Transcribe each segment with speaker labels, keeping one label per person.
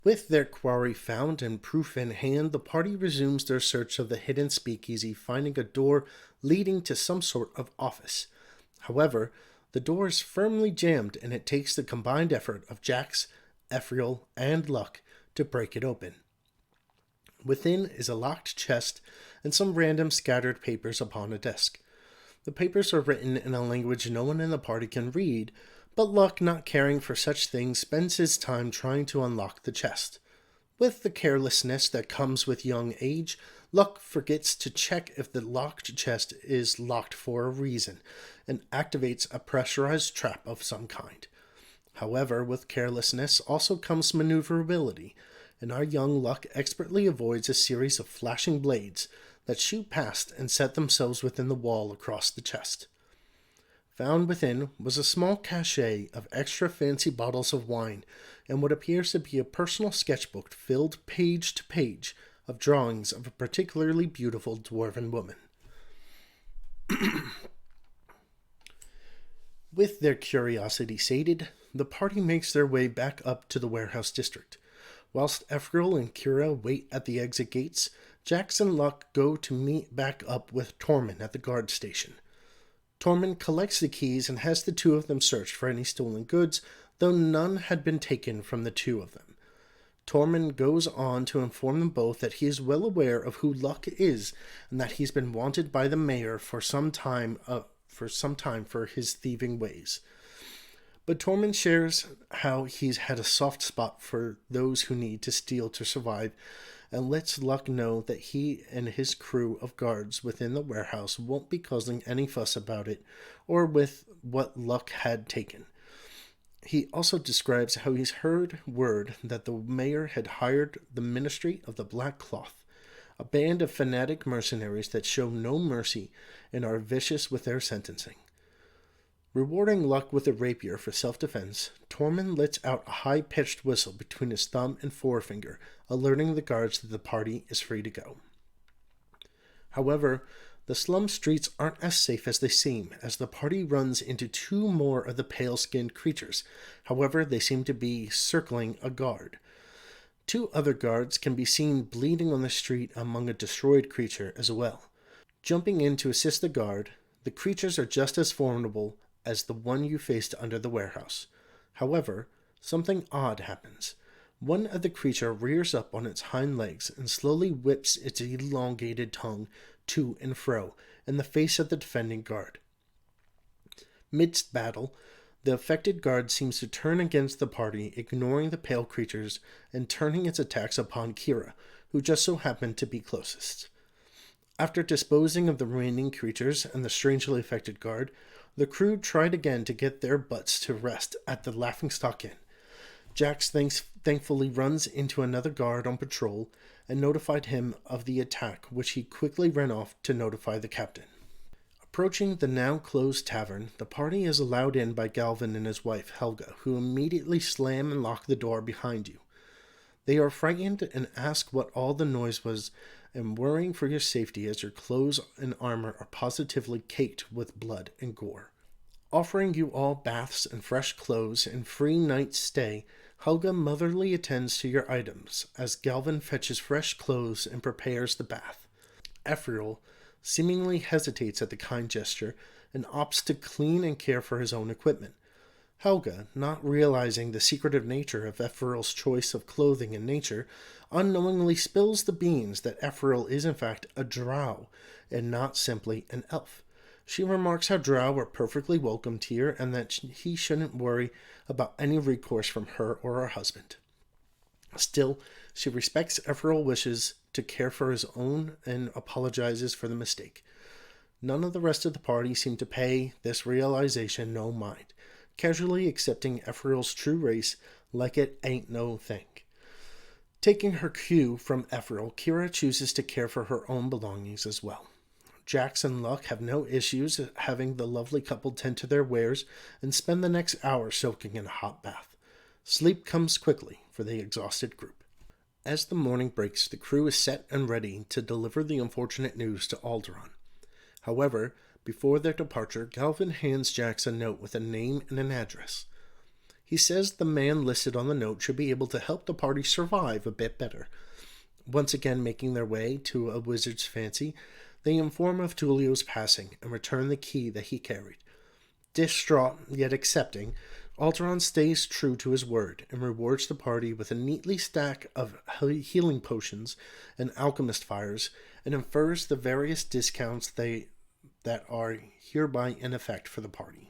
Speaker 1: With their quarry found and proof in hand, the party resumes their search of the hidden speakeasy, finding a door leading to some sort of office. However, the door is firmly jammed, and it takes the combined effort of Jax, Ephriel, and Luck to break it open. Within is a locked chest and some random scattered papers upon a desk. The papers are written in a language no one in the party can read, but Luck, not caring for such things, spends his time trying to unlock the chest. With the carelessness that comes with young age, Luck forgets to check if the locked chest is locked for a reason, and activates a pressurized trap of some kind. However, with carelessness also comes maneuverability, and our young Luck expertly avoids a series of flashing blades that shoot past and set themselves within the wall across the chest. Found within was a small cachet of extra fancy bottles of wine and what appears to be a personal sketchbook filled page to page of drawings of a particularly beautiful dwarven woman. With their curiosity sated, the party makes their way back up to the warehouse district. Whilst Ephriel and Kira wait at the exit gates, Jax and Luck go to meet back up with Tormund at the guard station. Tormund collects the keys and has the two of them searched for any stolen goods, though none had been taken from the two of them. Tormund goes on to inform them both that he is well aware of who Luck is and that he's been wanted by the mayor for some time for his thieving ways. But Tormund shares how he's had a soft spot for those who need to steal to survive, and lets Luck know that he and his crew of guards within the warehouse won't be causing any fuss about it, or with what Luck had taken. He also describes how he's heard word that the mayor had hired the Ministry of the Black Cloth, a band of fanatic mercenaries that show no mercy and are vicious with their sentencing. Rewarding Luck with a rapier for self-defense, Tormund lets out a high-pitched whistle between his thumb and forefinger, alerting the guards that the party is free to go. However, the slum streets aren't as safe as they seem, as the party runs into two more of the pale-skinned creatures. However, they seem to be circling a guard. Two other guards can be seen bleeding on the street among a destroyed creature as well. Jumping in to assist the guard, the creatures are just as formidable as the one you faced under the warehouse. However, something odd happens. One of the creature rears up on its hind legs and slowly whips its elongated tongue to and fro in the face of the defending guard. Midst battle, the affected guard seems to turn against the party, ignoring the pale creatures and turning its attacks upon Kira, who just so happened to be closest. After disposing of the remaining creatures and the strangely affected guard, the crew tried again to get their butts to rest at the Laughingstock Inn. Jax thankfully runs into another guard on patrol and notified him of the attack, which he quickly ran off to notify the captain. Approaching the now closed tavern, the party is allowed in by Galvin and his wife, Helga, who immediately slam and lock the door behind you. They are frightened and ask what all the noise was, and worrying for your safety as your clothes and armor are positively caked with blood and gore. Offering you all baths and fresh clothes and free night's stay, Helga motherly attends to your items as Galvin fetches fresh clothes and prepares the bath. Ephriel seemingly hesitates at the kind gesture and opts to clean and care for his own equipment. Helga, not realizing the secretive nature of Ephriel's choice of clothing and nature, unknowingly spills the beans that Ephriel is in fact a drow and not simply an elf. She remarks how drow are perfectly welcome here and that he shouldn't worry about any recourse from her or her husband. Still, she respects Ephriel's wishes to care for his own and apologizes for the mistake. None of the rest of the party seem to pay this realization no mind, casually accepting Ephriel's true race like it ain't no thing. Taking her cue from Ephriel, Kira chooses to care for her own belongings as well. Jax and Luck have no issues having the lovely couple tend to their wares and spend the next hour soaking in a hot bath. Sleep comes quickly for the exhausted group. As the morning breaks, the crew is set and ready to deliver the unfortunate news to Alderaan. However, before their departure, Galvin hands Jax a note with a name and an address. He says the man listed on the note should be able to help the party survive a bit better. Once again making their way to a wizard's fancy, they inform of Tulio's passing and return the key that he carried. Distraught, yet accepting, Alderon stays true to his word and rewards the party with a neatly stack of healing potions and alchemist fires, and infers the various discounts that are hereby in effect for the party.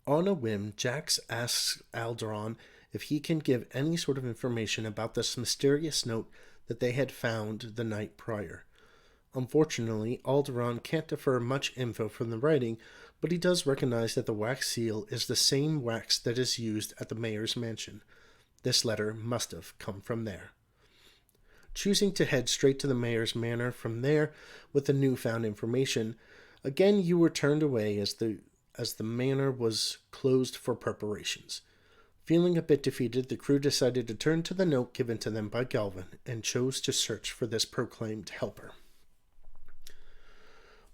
Speaker 1: On a whim, Jax asks Alderon if he can give any sort of information about this mysterious note that they had found the night prior. Unfortunately, Alderon can't defer much info from the writing, but he does recognize that the wax seal is the same wax that is used at the mayor's mansion. This letter must have come from there. Choosing to head straight to the mayor's manor from there with the newfound information, again you were turned away as the manor was closed for preparations. Feeling a bit defeated, the crew decided to turn to the note given to them by Galvin and chose to search for this proclaimed helper.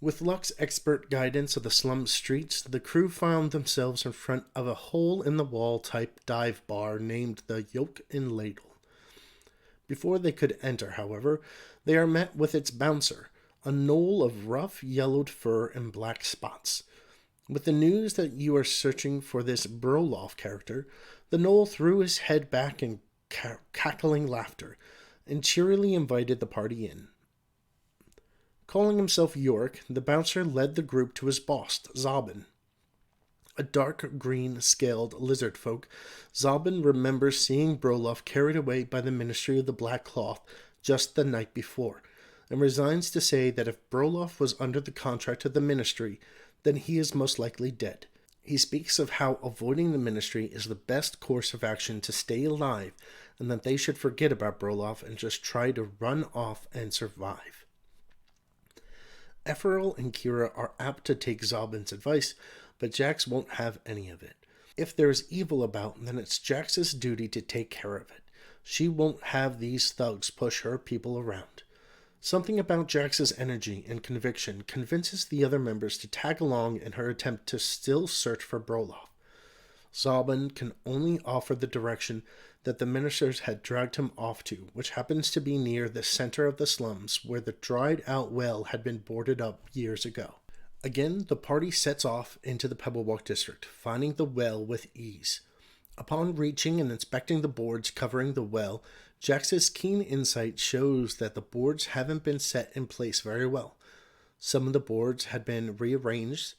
Speaker 1: With Luck's expert guidance of the slum streets, the crew found themselves in front of a hole-in-the-wall type dive bar named the Yoke and Ladle. Before they could enter, however, they are met with its bouncer, a gnoll of rough yellowed fur and black spots. With the news that you are searching for this Broloff character, the gnoll threw his head back in cackling laughter and cheerily invited the party in. Calling himself York, the bouncer led the group to his boss, Zobin. A dark green scaled lizard folk, Zobin remembers seeing Broloff carried away by the Ministry of the Black Cloth just the night before, and resigns to say that if Broloff was under the contract of the Ministry, then he is most likely dead. He speaks of how avoiding the Ministry is the best course of action to stay alive, and that they should forget about Broloff and just try to run off and survive. Ephrael and Kira are apt to take Zobin's advice, but Jax won't have any of it. If there is evil about, then it's Jax's duty to take care of it. She won't have these thugs push her people around. Something about Jax's energy and conviction convinces the other members to tag along in her attempt to still search for Broloff. Zobin can only offer the direction that the ministers had dragged him off to, which happens to be near the center of the slums where the dried-out well had been boarded up years ago. Again, the party sets off into the Pebblewalk district, finding the well with ease. Upon reaching and inspecting the boards covering the well, Jax's keen insight shows that the boards haven't been set in place very well. Some of the boards had been rearranged,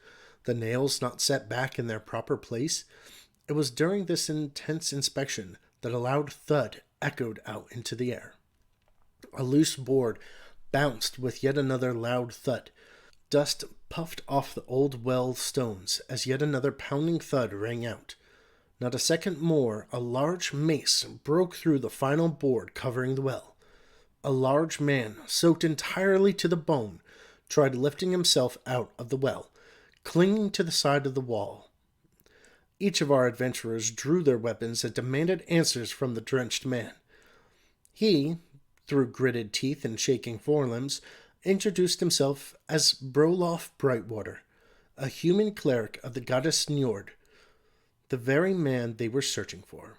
Speaker 1: the nails not set back in their proper place. It was during this intense inspection that a loud thud echoed out into the air. A loose board bounced with yet another loud thud. Dust puffed off the old well stones as yet another pounding thud rang out. Not a second more, a large mace broke through the final board covering the well. A large man, soaked entirely to the bone, tried lifting himself out of the well, clinging to the side of the wall. Each of our adventurers drew their weapons and demanded answers from the drenched man. He, through gritted teeth and shaking forelimbs, introduced himself as Broloff Brightwater, a human cleric of the goddess Njord, the very man they were searching for.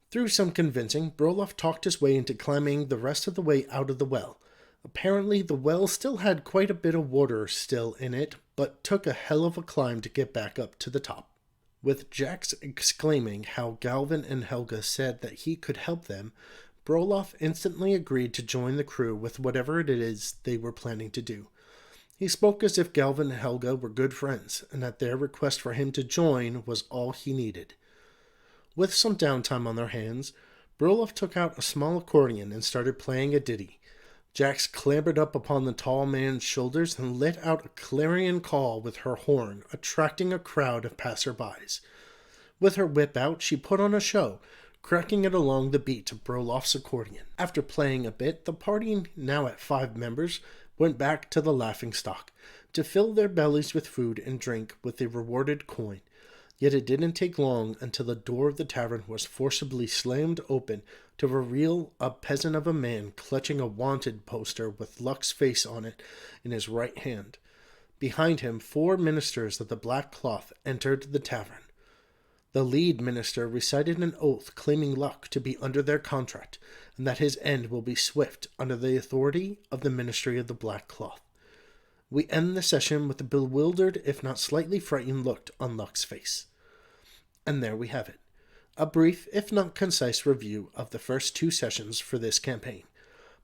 Speaker 1: Through some convincing, Broloff talked his way into climbing the rest of the way out of the well. Apparently, the well still had quite a bit of water still in it, but took a hell of a climb to get back up to the top. With Jax exclaiming how Galvin and Helga said that he could help them, Broloff instantly agreed to join the crew with whatever it is they were planning to do. He spoke as if Galvin and Helga were good friends, and that their request for him to join was all he needed. With some downtime on their hands, Broloff took out a small accordion and started playing a ditty. Jax clambered up upon the tall man's shoulders and let out a clarion call with her horn, attracting a crowd of passerbys. With her whip out, she put on a show, cracking it along the beat of Broloff's accordion. After playing a bit, the party, now at 5 members, went back to the laughingstock to fill their bellies with food and drink with the rewarded coin. Yet it didn't take long until the door of the tavern was forcibly slammed open to reveal a peasant of a man clutching a wanted poster with Luck's face on it in his right hand. Behind him, 4 ministers of the Black Cloth entered the tavern. The lead minister recited an oath claiming Luck to be under their contract, and that his end will be swift under the authority of the Ministry of the Black Cloth. We end the session with a bewildered, if not slightly frightened look on Luck's face. And there we have it. A brief, if not concise, review of the first 2 sessions for this campaign.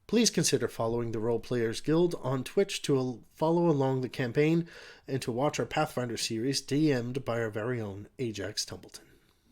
Speaker 1: Please consider following the Role Players Guild on Twitch to follow along the campaign and to watch our Pathfinder series DM'd by our very own Ajax Templeton.